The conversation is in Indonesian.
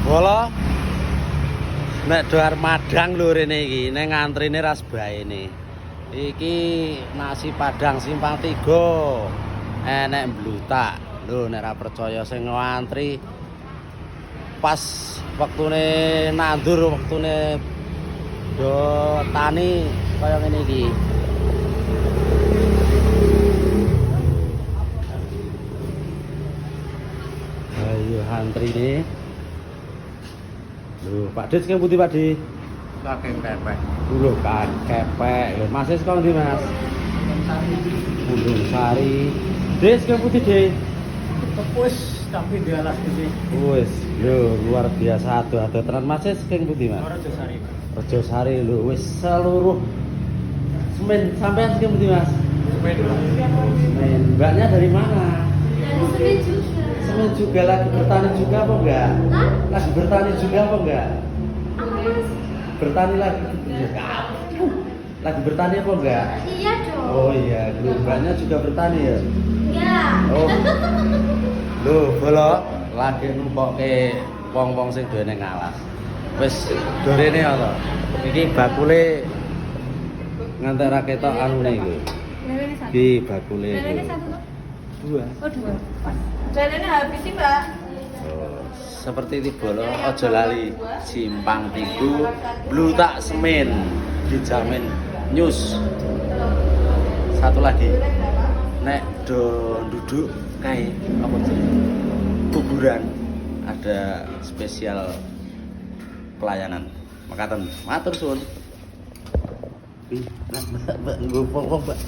Bola nek doar Madang lho rene iki, nek ngantrine ras baene. Iki nasi Padang Simpang 3. Enek mblutak. Lho nek ora percaya sing ngantri pas wektune nandur, wektune do tani kaya ngene iki. Ayo antri nih. Lho, Pak Dit sing putih Pak Dit? Kakek pepek. Lho, kepek. Lho, Mas kok ndi, Mas? Gunung Sari. Dit sing putih, Dit. Tepus tapi di alas ini. Wis, lho luar biasa ado tenan Mas sing putih, Mas. Rejo Sari, Pak. Rejo Sari lho, wis seluruh semen sampean sing putih, Mas. Semen. Mbaknya dari mana? Dari Semen juga. Semen juga lagi bertani juga apa enggak? Hah? Lagi bertani juga apa enggak? Apa mas? Bertani lagi. Lagi bertani apa enggak? Iya dong. Oh iya, mbaknya juga bertani ya? Iya. Oh. Lho, bolo lagi numpokke wong-wong sing duwene ngalas. Wis dorene to. Iki bakule ngantek ra ketok anune iki. Lelene satu. Iki bakule. Lelene satu tuh. Dua. Oh dua. Pas. Lelene habis sih mbak. Oh, seperti itu bolo aja lali Simpang 3 Blutak Semen dijamin news. Satu lagi nek do duduk kayak apa sih kuburan ada spesial pelayanan makatan matur suwun. Mbak, mbak, mbak, mbak, mbak.